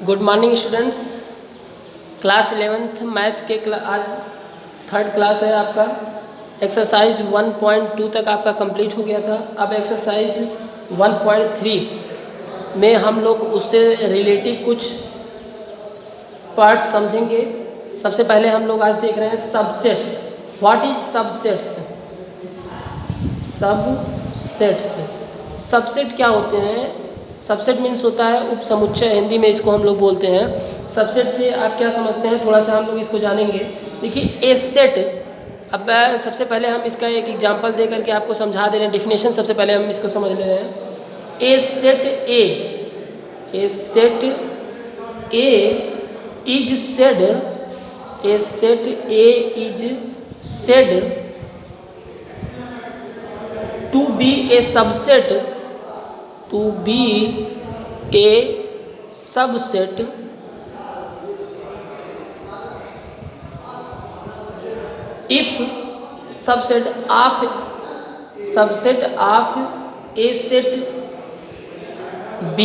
Good morning students. Class 11th math के आज third class है आपका। एक्सरसाइज 1.2 तक आपका कंप्लीट हो गया था। अब एक्सरसाइज 1.3 में हम लोग उससे रिलेटिव कुछ पार्ट समझेंगे। सबसे पहले हम लोग आज देख रहे हैं subsets. What is subsets? Subsets, subset क्या होते हैं? सबसेट मीन्स होता है उपसमुच्चय, हिंदी में इसको हम लोग बोलते हैं। सबसेट से आप क्या समझते हैं, थोड़ा सा हम लोग इसको जानेंगे। देखिए ए सेट, अब सबसे पहले हम इसका एक एग्जांपल दे करके आपको समझा दे रहे हैं। डिफिनेशन सबसे पहले हम इसको समझ ले रहे हैं। A set A is said, A set A is said to be a subset, to be a subset if subset of a set b।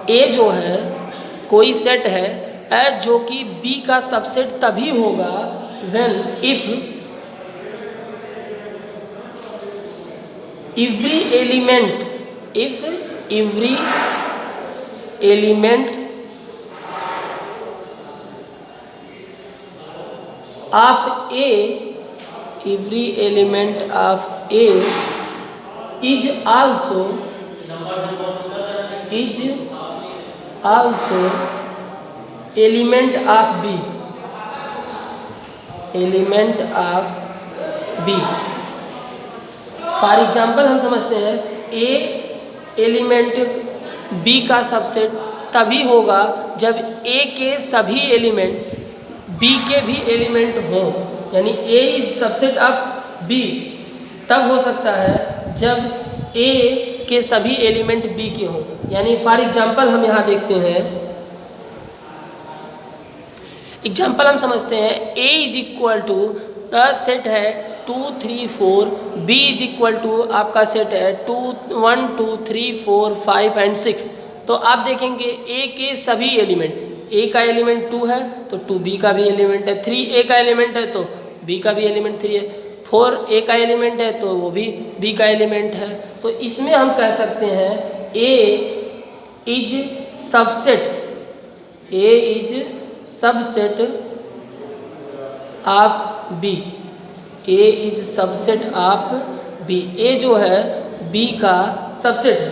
a जो है कोई सेट है जो कि b का सबसेट तभी होगा when if every element of A is also element of B। For example हम समझते हैं ए एलिमेंट बी का सबसेट तभी होगा जब ए के सभी एलिमेंट बी के भी एलिमेंट हों। यानी ए इज सबसेट ऑफ बी तब हो सकता है जब ए के सभी एलिमेंट बी के हों। यानी फॉर एग्जाम्पल हम यहाँ देखते हैं, एग्जाम्पल हम समझते हैं A is equal to set है 2 3 4, बी इज इक्वल टू आपका सेट है 2 1 2 3 4 5 एंड 6। तो आप देखेंगे ए के सभी एलिमेंट, ए का एलिमेंट 2 है तो 2 का भी एलिमेंट है, 3 ए का एलिमेंट है तो बी का भी एलिमेंट 3 है, 4 ए का एलिमेंट है तो वो भी बी का एलिमेंट है। तो इसमें हम कह सकते हैं A is subset of B, A is subset of B. A जो है बी का सबसेट है।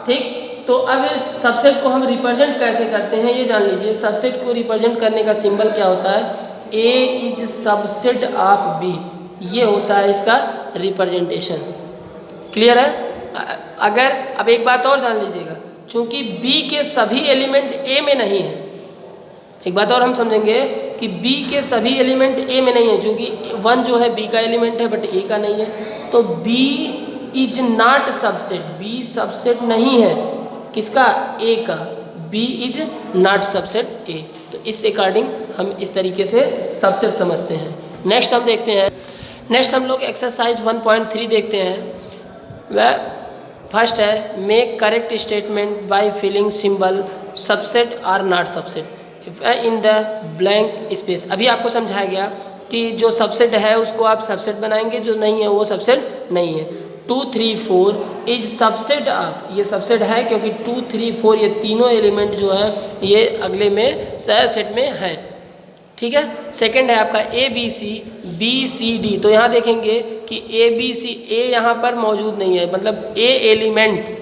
ठीक, तो अब सबसेट को हम रिप्रेजेंट कैसे करते हैं ये जान लीजिए। सबसेट को रिप्रेजेंट करने का सिंबल क्या होता है? A is subset of B, ये होता है इसका रिप्रेजेंटेशन। क्लियर है? अगर अब एक बात और जान लीजिएगा, चूंकि बी के सभी एलिमेंट ए में नहीं है, एक बात और हम समझेंगे कि B के सभी एलिमेंट A में नहीं है, क्योंकि 1 जो है B का एलिमेंट है बट A का नहीं है। तो B is not subset, B subset नहीं है किसका? A का। B is not subset A। तो इस अकॉर्डिंग हम इस तरीके से सबसेट समझते हैं। नेक्स्ट हम देखते हैं, नेक्स्ट हम लोग एक्सरसाइज 1.3 देखते हैं। वह फर्स्ट है make correct statement by filling symbol subset और not subset in the blank space. अभी आपको समझाया गया कि जो सबसेट है उसको आप सबसेट बनाएंगे, जो नहीं है वो सबसेट नहीं है। 2 3 4 इज सबसेट ऑफ, ये सबसेट है क्योंकि 2 3 4 ये तीनों एलिमेंट जो है ये अगले में सेट में है। ठीक है। सेकंड है आपका ABCD। तो यहाँ देखेंगे कि ABC ए यहाँ पर मौजूद नहीं है, मतलब ए एलिमेंट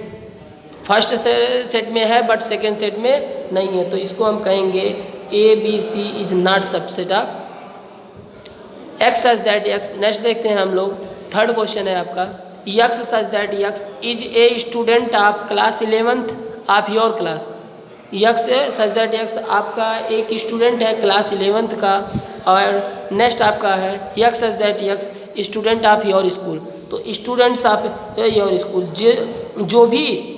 फर्स्ट सेट में है बट सेकेंड सेट में नहीं है, तो इसको हम कहेंगे ABC is not subset of X such that X। Next देखते हैं हम लोग, थर्ड क्वेश्चन है आपका, X such that X is a student of class 11th of your class. X such that X आपका एक स्टूडेंट है क्लास 11th का। और नेक्स्ट आपका है X such that X student of your school. तो स्टूडेंट्स ऑफ योर स्कूल, जो भी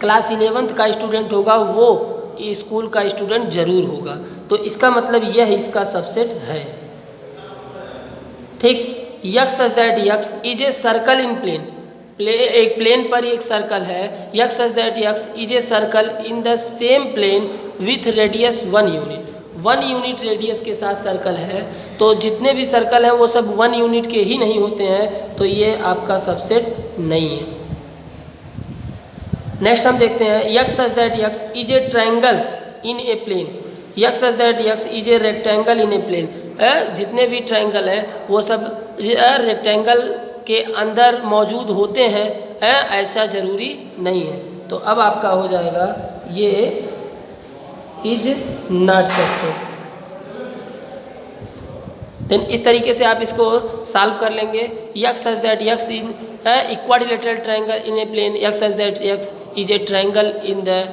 क्लास 11th का स्टूडेंट होगा वो स्कूल का स्टूडेंट जरूर होगा। तो इसका मतलब यह इसका सबसेट है। ठीक, X such that X is a circle in एक प्लेन पर एक सर्कल है, x such that x is a circle in the same plane with radius 1 unit. 1 unit radius के साथ सर्कल है, तो जितने भी सर्कल हैं वो सब 1 यूनिट के ही नहीं होते हैं, तो ये आपका सबसेट नहीं है। नेक्स्ट हम देखते हैं x such that x is a triangle in a plane. X such that x is a rectangle in a plane. जितने भी ट्रायंगल हैं वो सब रेक्टेंगल के अंदर मौजूद होते हैं, ऐसा ज़रूरी नहीं है। तो अब आपका हो जाएगा ये इज नॉट सबसेट। देन इस तरीके से आप इसको सॉल्व कर लेंगे। X such that x in quadrilateral triangle in a plane, x such that x is a triangle in the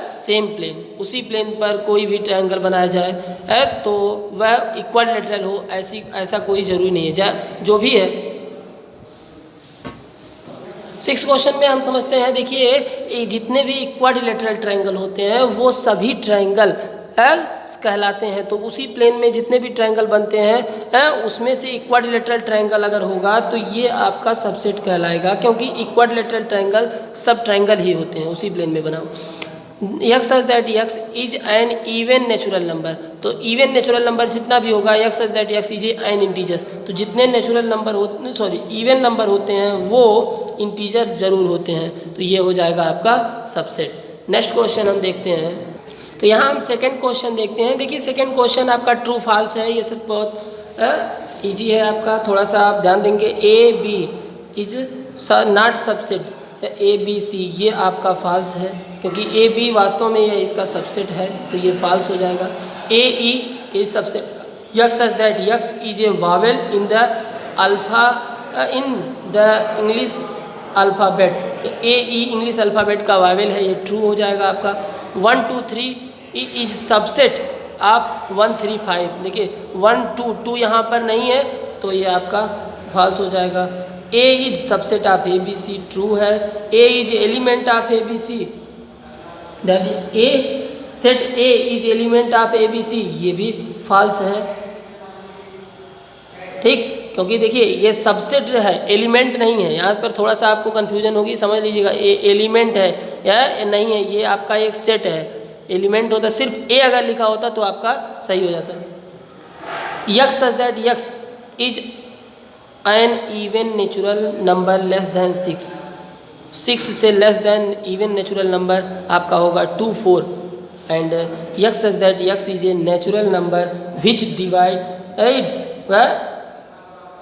same plane. उसी प्लेन पर कोई भी ट्रायंगल बनाया जाए तो वह इक्वाड्रिलेटरल हो, ऐसा कोई ज़रूरी नहीं है। जो भी है 6 क्वेश्चन में हम समझते हैं, देखिए जितने भी इक्वाड्रिलेटरल ट्रायंगल होते हैं वो सभी ट्रायंगल कहलाते हैं। तो उसी प्लेन में जितने भी ट्रायंगल बनते हैं उसमें से इक्वाड्रिलेटरल ट्रायंगल अगर होगा तो ये आपका सबसेट कहलाएगा, क्योंकि इक्वाड्रिलेटरल ट्रायंगल सब ट्रायंगल ही होते हैं उसी प्लेन में बना हुआ। X such that x is an even natural number. तो इवन नेचुरल नंबर जितना भी होगा, x such that x is an integers, तो जितने नेचुरल नंबर इवन नंबर होते हैं वो इंटीजर्स जरूर होते हैं, तो ये हो जाएगा आपका सबसेट। नेक्स्ट क्वेश्चन हम देखते हैं। तो यहाँ हम सेकंड क्वेश्चन देखते हैं। देखिए सेकंड क्वेश्चन आपका ट्रू फॉल्स है, ये सब बहुत ईजी है आपका, थोड़ा सा आप ध्यान देंगे। A B is not subset, A B C ये आपका फॉल्स है, क्योंकि ए बी वास्तव में ये इसका सबसेट है, तो ये फॉल्स हो जाएगा। A E is subset. X such that x is a vowel in the alpha in the English alphabet, तो ए ई इंग्लिश अल्फ़ाबेट का वावेल है, ये ट्रू हो जाएगा आपका। 1 2 3 इज सबसेट आप 1 3 5, देखिए 1 2 2 यहाँ पर नहीं है, तो ये आपका फॉल्स हो जाएगा। A is subset of A B C true है। A is element of A B C, A set A is element of A B C, ये भी फॉल्स है, ठीक, क्योंकि देखिए ये सबसेट है, एलिमेंट नहीं है। यहाँ पर थोड़ा सा आपको कन्फ्यूजन होगी, समझ लीजिएगा। ए एलिमेंट है या नहीं है, ये आपका एक सेट है। एलिमेंट होता सिर्फ ए अगर लिखा होता तो आपका सही हो जाता। X such that x is an even natural number less than 6, 6 से less than even natural number आपका होगा 2 4। And x such that x is a natural number which divides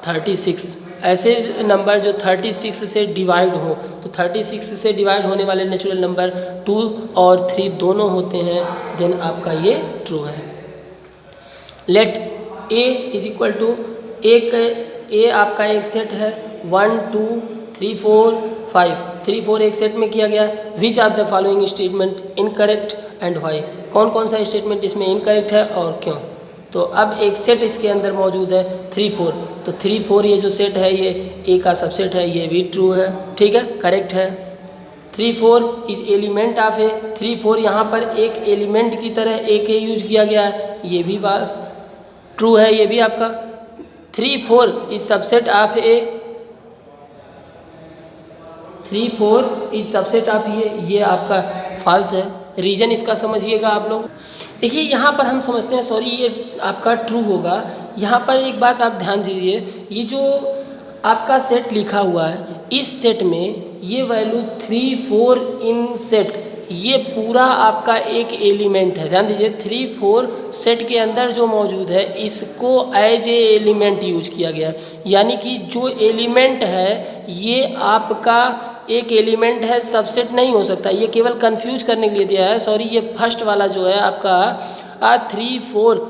36। ऐसे नंबर जो 36 से डिवाइड हो, तो 36 से डिवाइड होने वाले नेचुरल नंबर 2 और 3 दोनों होते हैं, देन आपका ये ट्रू है। Let A is equal to A आपका एक सेट है 1 2 3 4 5, 3 4 एक सेट में किया गया। Which of the following statement incorrect and why, कौन कौन सा स्टेटमेंट इसमें इनकरेक्ट है और क्यों। तो अब एक सेट इसके अंदर मौजूद है 3 4, तो 3 4 ये जो सेट है ये ए का सबसेट है, ये भी ट्रू है, ठीक है, करेक्ट है। 3 4 इज एलिमेंट ऑफ ए, 3 4 यहाँ पर एक एलिमेंट की तरह ए के यूज किया गया है, ये भी बस ट्रू है, ये भी आपका। 3 4 is subset of A, 3 4 is subset of ये आपका फॉल्स है। रीजन इसका समझिएगा आप लोग। देखिए यहाँ पर हम समझते हैं, सॉरी ये आपका ट्रू होगा। यहाँ पर एक बात आप ध्यान दीजिए, ये जो आपका सेट लिखा हुआ है, इस सेट में ये वैल्यू 3 4 इन सेट, ये पूरा आपका एक एलिमेंट है। ध्यान दीजिए 3 4 सेट के अंदर जो मौजूद है इसको एज ए एलिमेंट यूज किया गया, यानी कि जो एलिमेंट है ये आपका एक एलिमेंट है, सबसेट नहीं हो सकता। ये केवल कंफ्यूज करने के लिए दिया है, सॉरी ये फर्स्ट वाला जो है आपका 3 4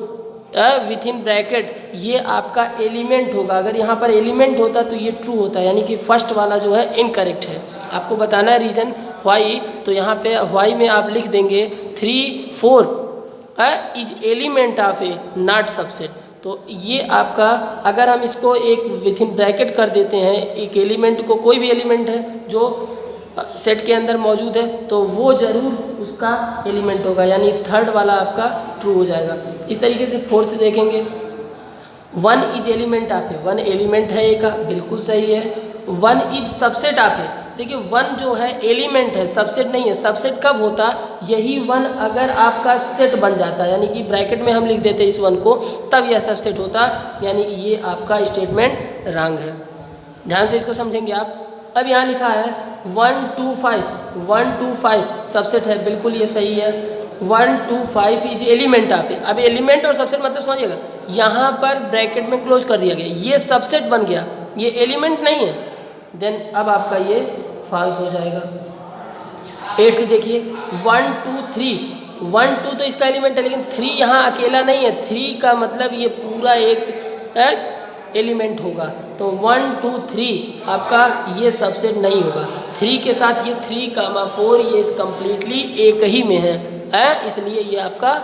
विथ इन ब्रैकेट, ये आपका एलिमेंट होगा। अगर यहाँ पर एलिमेंट होता तो ये ट्रू होता, यानी कि फर्स्ट वाला जो है इनकरेक्ट है। आपको बताना है रीज़न वाई, तो यहाँ पे वाई में आप लिख देंगे 3 4 is element of A not subset. तो ये आपका, अगर हम इसको एक विथ इन ब्रैकेट कर देते हैं, एक एलिमेंट को, कोई भी एलिमेंट है जो सेट के अंदर मौजूद है तो वो ज़रूर उसका एलिमेंट होगा, यानी थर्ड वाला आपका ट्रू हो जाएगा। इस तरीके से फोर्थ देखेंगे, 1 is element of A, 1 element है ए का, बिल्कुल सही है। वन इज सबसेट ऑफ ए, देखिए वन जो है एलिमेंट है, सबसेट नहीं है। सबसेट कब होता, यही वन अगर आपका सेट बन जाता, यानी कि ब्रैकेट में हम लिख देते इस वन को, तब यह सबसेट होता, यानी ये आपका स्टेटमेंट रॉन्ग है। ध्यान से इसको समझेंगे आप। अब यहाँ लिखा है 1 2 5, 1 2 5 सबसेट है, बिल्कुल ये सही है। 1 2 5 इज एलिमेंट ऑफ ए। अब एलिमेंट और सबसेट मतलब समझिएगा, यहाँ पर ब्रैकेट में क्लोज कर दिया गया, ये सबसेट बन गया, ये एलिमेंट नहीं है, देन अब आपका ये फॉल्स हो जाएगा। 8th देखिए 1 2 3, 1 2 तो इसका एलिमेंट है, लेकिन 3 यहाँ अकेला नहीं है, 3 का मतलब ये पूरा एक एलिमेंट होगा, तो 1 2 3 आपका ये सबसेट नहीं होगा। 3 के साथ ये 3, 4 ये कम्प्लीटली एक ही में है, इसलिए ये आपका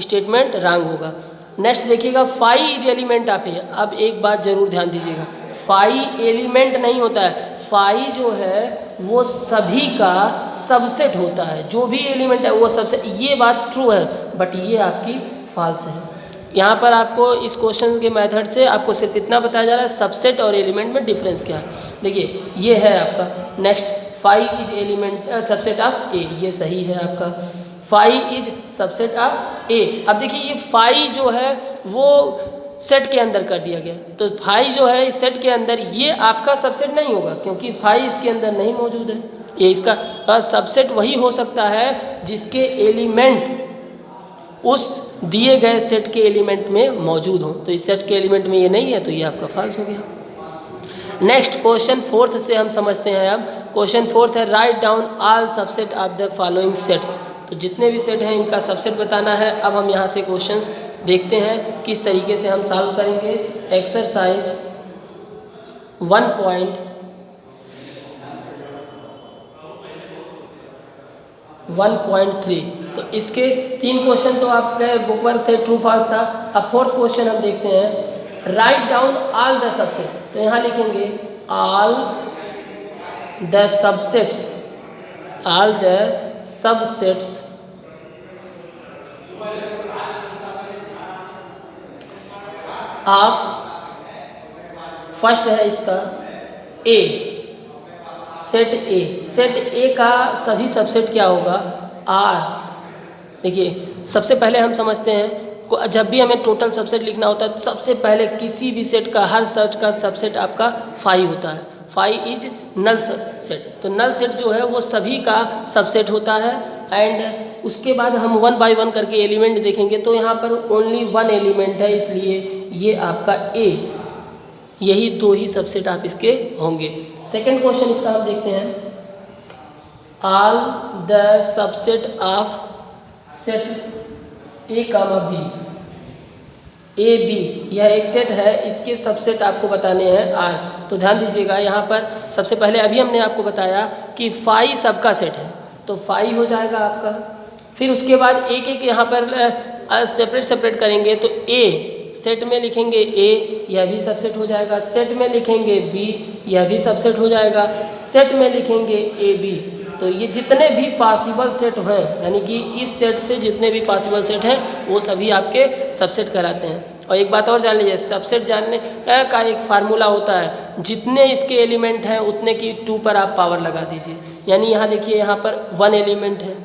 स्टेटमेंट रॉन्ग होगा। नेक्स्ट देखिएगा 5 इज एलिमेंट ऑफ ए। अब एक बात जरूर ध्यान दीजिएगा, 5 एलिमेंट नहीं होता है, 5 जो है वो सभी का सबसेट होता है, जो भी एलिमेंट है वो सबसे, ये बात ट्रू है, बट ये आपकी फॉल्स है। यहाँ पर आपको इस क्वेश्चन के मेथड से आपको सिर्फ इतना बताया जा रहा है सबसेट और एलिमेंट में डिफरेंस क्या है। देखिए ये है आपका next 5 is element subset of A, ये सही है आपका। 5 इज सबसेट ऑफ ए। अब देखिए ये 5 जो है वो सेट के अंदर कर दिया गया, तो 5 जो है इस सेट के अंदर, ये आपका सबसेट नहीं होगा क्योंकि 5 इसके अंदर नहीं मौजूद है। ये इसका सबसेट वही हो सकता है जिसके एलिमेंट उस दिए गए सेट के एलिमेंट में मौजूद हो, तो इस सेट के एलिमेंट में ये नहीं है, तो ये आपका फॉल्स हो गया। नेक्स्ट क्वेश्चन 4th से हम समझते हैं। अब क्वेश्चन 4th है write down all subset of the following sets. तो जितने भी सेट हैं इनका सबसेट बताना है। अब हम यहाँ से क्वेश्चंस देखते हैं किस तरीके से हम सॉल्व करेंगे। एक्सरसाइज 1.3, तो इसके 3 क्वेश्चन तो आपके बुक वर्क थे, ट्रू फॉल्स था। अब 4th क्वेश्चन हम देखते हैं write down all the subset. तो यहाँ लिखेंगे all the subsets, all the subsets of, first है इसका ए, सेट ए। सेट ए का सभी सबसेट क्या होगा, आर। देखिए सबसे पहले हम समझते हैं, जब भी हमें टोटल सबसेट लिखना होता है तो सबसे पहले किसी भी सेट का, हर सेट का सबसेट आपका 5 होता है। 5 इज नल सेट, तो नल सेट जो है वो सभी का सबसेट होता है। एंड उसके बाद हम 1 बाय 1 करके एलिमेंट देखेंगे, तो यहाँ पर ओनली 1 एलिमेंट है, इसलिए ये आपका ए, यही 2 ही सबसेट आप इसके होंगे। सेकंड क्वेश्चन इसका हम देखते हैं all the subset of set A comma B, A B यह एक सेट है, इसके सबसेट आपको बताने हैं आर। तो ध्यान दीजिएगा, यहाँ पर सबसे पहले अभी हमने आपको बताया कि 5 सबका सेट है, तो 5 हो जाएगा आपका। फिर उसके बाद एक एक यहाँ पर सेपरेट करेंगे, तो ए सेट में लिखेंगे ए, यह भी सबसेट हो जाएगा। सेट में लिखेंगे बी, यह भी सबसेट हो जाएगा। सेट में लिखेंगे ए बी। तो ये जितने भी पॉसिबल सेट हैं, यानी कि इस सेट से जितने भी पॉसिबल सेट हैं वो सभी आपके सबसेट कहलाते हैं। और एक बात और जान लीजिए, सबसेट जानने का एक फार्मूला होता है, जितने इसके एलिमेंट हैं उतने की 2 पर आप पावर लगा दीजिए। यानी यहाँ देखिए, यहाँ पर 1 एलिमेंट है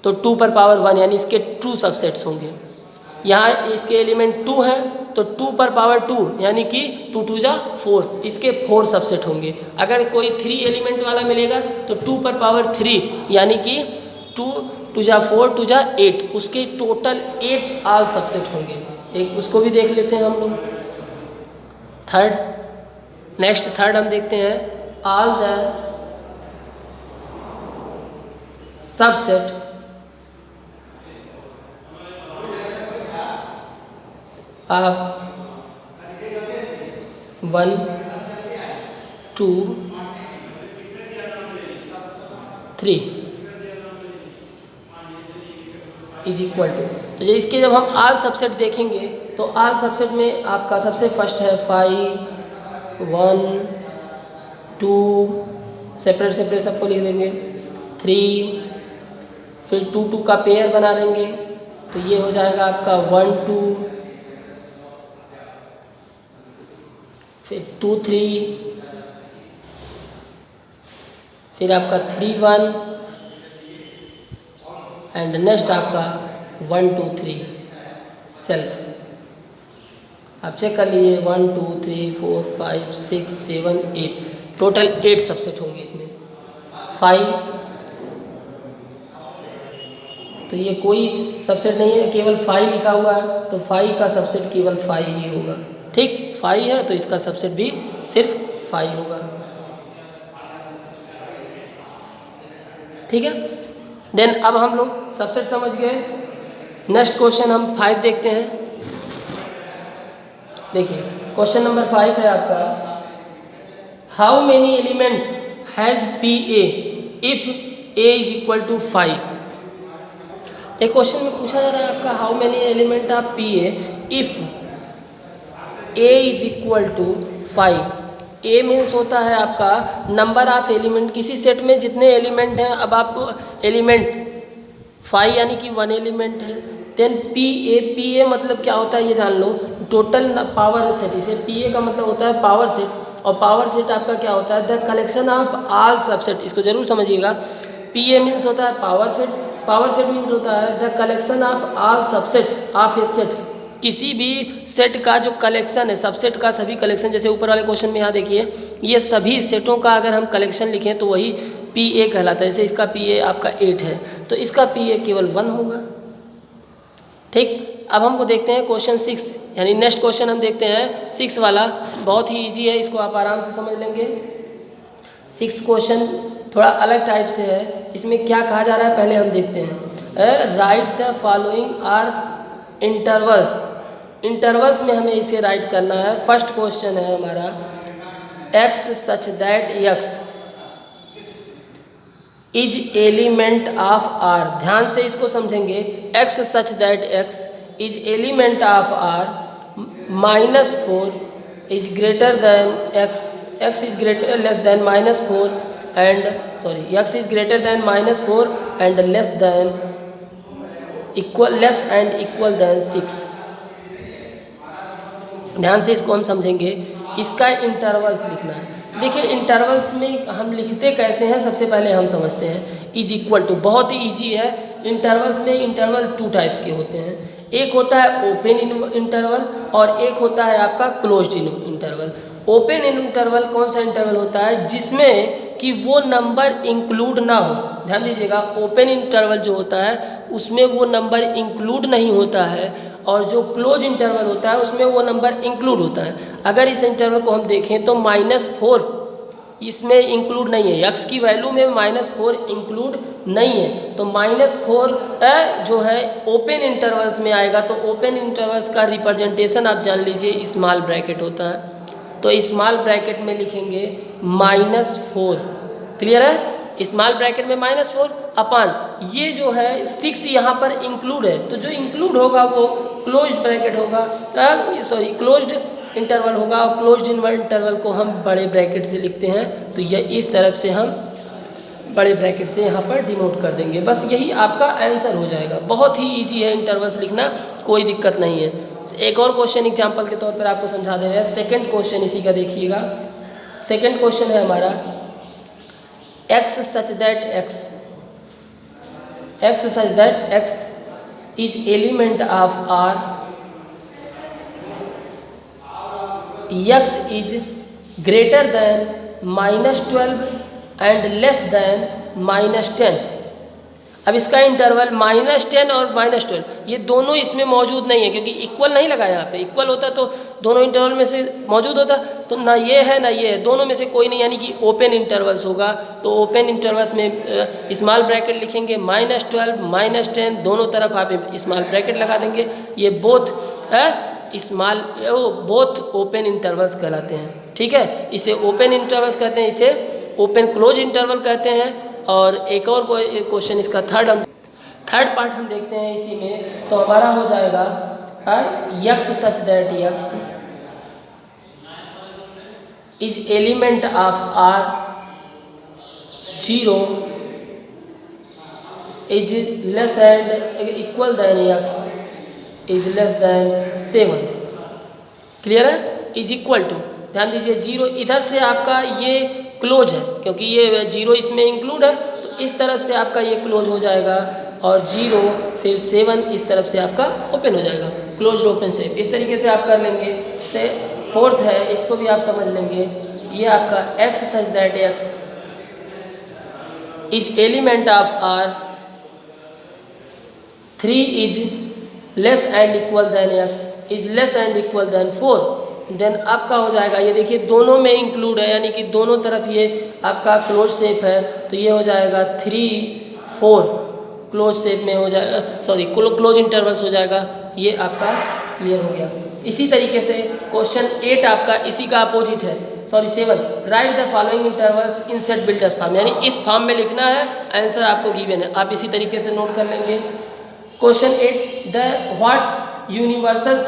तो 2 पर पावर 1, यानी इसके 2 सबसेट्स होंगे। यहाँ इसके एलिमेंट 2 हैं तो 2 पर पावर 2, यानी कि 2 2 जा 4, इसके 4 सबसेट होंगे। अगर कोई 3 एलिमेंट वाला मिलेगा तो 2 पर पावर 3, यानी कि 2 2 जा 4 2 जा 8, उसके टोटल 8 ऑल सबसेट होंगे। एक उसको भी देख लेते हैं हम लोग। थर्ड हम देखते हैं all the subset of 1 2 3 is equal to. तो इसके जब हम आल सबसेट देखेंगे तो आल सबसेट में आपका सबसे फर्स्ट है 5 1 2, सेपरेट सबको लिख देंगे, 3, फिर 2 2 का पेयर बना देंगे, तो ये हो जाएगा आपका 1 2, फिर 2 3, फिर आपका 3 1 एंड नेक्स्ट आपका 1 2 3 सेल्फ। आप चेक कर लीजिए 1 2 3 4 5 6 7 8 टोटल 8 सबसेट होंगे इसमें। 5 तो ये कोई सबसेट नहीं है, केवल 5 लिखा हुआ है तो 5 का सबसेट केवल 5 ही होगा। ठीक, 5 है तो इसका सबसेट भी सिर्फ 5 होगा। ठीक है, देन अब हम लोग सबसेट समझ गए। नेक्स्ट क्वेश्चन हम 5 देखते हैं। देखिए क्वेश्चन नंबर 5 है आपका, how many elements has P A if A is equal to 5। एक क्वेश्चन में पूछा जा रहा है आपका, how many element of P A if A is equal to 5। A means होता है आपका नंबर ऑफ एलिमेंट, किसी सेट में जितने एलिमेंट हैं। अब आप एलिमेंट 5 यानी कि 1 एलिमेंट है। देन पी ए मतलब क्या होता है ये जान लो, टोटल पावर सेट। इसे पी ए का मतलब होता है पावर सेट, और पावर सेट आपका क्या होता है, the collection of all subset. इसको जरूर समझिएगा, पी ए मीन्स होता है power set, power set means होता है the collection of all subset of A set. किसी भी सेट का जो कलेक्शन है, सबसेट का सभी कलेक्शन, जैसे ऊपर वाले क्वेश्चन में यहाँ देखिए, ये सभी सेटों का अगर हम कलेक्शन लिखें तो वही पी ए कहलाता है। जैसे इसका पी ए आपका 8 है तो इसका पी ए केवल 1 होगा। ठीक, अब हमको देखते हैं क्वेश्चन 6, यानी नेक्स्ट क्वेश्चन हम देखते हैं 6 वाला। बहुत ही इजी है, इसको आप आराम से समझ लेंगे। 6 क्वेश्चन थोड़ा अलग टाइप से है। इसमें क्या कहा जा रहा है पहले हम देखते हैं। Write the following are intervals. Intervals में हमें इसे राइट करना है। फर्स्ट क्वेश्चन है हमारा, x such that x is element of R। ध्यान से इसको समझेंगे। x such that x is element of R -4 is greater than x is greater less than -4 and x is greater than -4 and less and equal than 6। ध्यान से इसको हम समझेंगे। इसका इंटरवल्स लिखना है। देखिए इंटरवल्स में हम लिखते कैसे हैं, सबसे पहले हम समझते हैं। इज इक्वल टू बहुत ही इजी है। इंटरवल्स में इंटरवल 2 टाइप्स के होते हैं। एक होता है ओपन इंटरवल और एक होता है आपका क्लोज्ड इंटरवल। ओपन इंटरवल कौन सा इंटरवल होता है, जिसमें कि वो नंबर इंक्लूड ना हो। ध्यान दीजिएगा, ओपन इंटरवल जो होता है उसमें वो नंबर इंक्लूड नहीं होता है, और जो क्लोज इंटरवल होता है उसमें वो नंबर इंक्लूड होता है। अगर इस इंटरवल को हम देखें तो -4 इसमें इंक्लूड नहीं है, x की वैल्यू में -4 इंक्लूड नहीं है। तो -4 जो है ओपन इंटरवल्स में आएगा। तो ओपन इंटरवल्स का रिप्रेजेंटेशन आप जान लीजिए स्मॉल ब्रैकेट होता है। तो स्मॉल ब्रैकेट में लिखेंगे -4। क्लियर है, स्मॉल ब्रैकेट में -4 अपान ये जो है 6 यहाँ पर इंक्लूड है। तो जो इंक्लूड होगा वो क्लोज्ड ब्रैकेट होगा, क्लोज्ड इंटरवल होगा। और क्लोज्ड इंटरवल को हम बड़े ब्रैकेट से लिखते हैं। तो यह इस तरफ से हम बड़े ब्रैकेट से यहाँ पर डिनोट कर देंगे। बस यही आपका आंसर हो जाएगा। बहुत ही इजी है इंटरवल्स लिखना, कोई दिक्कत नहीं है। एक और क्वेश्चन एग्जाम्पल के तौर पर आपको समझा दे रहे हैं। सेकेंड क्वेश्चन इसी का देखिएगा। सेकेंड क्वेश्चन है हमारा, x such that x is element of R, x is greater than -12 and less than -10। अब इसका इंटरवल -10 और -12 ये दोनों इसमें मौजूद नहीं है, क्योंकि इक्वल नहीं लगा यहाँ पे। इक्वल होता तो दोनों इंटरवल में से मौजूद होता, तो ना ये है ना ये है, दोनों में से कोई नहीं, यानी कि ओपन इंटरवल्स होगा। तो ओपन इंटरवल्स में स्मॉल ब्रैकेट लिखेंगे, -12 -10 दोनों तरफ आप स्मॉल ब्रैकेट लगा देंगे। ये बोथ ओपन इंटरवल्स कहलाते हैं। ठीक है, इसे ओपन इंटरवल्स कहते हैं, इसे ओपन क्लोज इंटरवल कहते हैं। और एक और क्वेश्चन इसका थर्ड पार्ट हम देखते हैं इसी में। तो हमारा हो जाएगा x such that x is element of R 0 is less and equal then x is less than 7। Clear है, इज इक्वल टू, ध्यान दीजिए 0 इधर से आपका ये क्लोज है, क्योंकि ये 0 इसमें इंक्लूड है, तो इस तरफ से आपका ये क्लोज हो जाएगा और 0 फिर 7 इस तरफ से आपका ओपन हो जाएगा, क्लोज ओपन शेप। इस तरीके से आप कर लेंगे। से फोर्थ है, इसको भी आप समझ लेंगे, ये आपका x such that x is element of R 3 is less and equal then x is less and equal then 4, then आपका हो जाएगा, ये देखिए दोनों में इंक्लूड है, यानी कि दोनों तरफ ये आपका क्लोज शेप है, तो ये हो जाएगा 3 4 क्लोज शेप में हो जाएगा, सॉरी क्लोज इंटरवल्स हो जाएगा। ये आपका क्लियर हो गया। इसी तरीके से क्वेश्चन 8 आपका इसी का अपोजिट है, sorry 7, right the following intervals in set builders form, यानी इस फॉर्म में लिखना है, आंसर आपको गिवन है, आप इसी तरीके से नोट कर लेंगे। Question 8, the what universal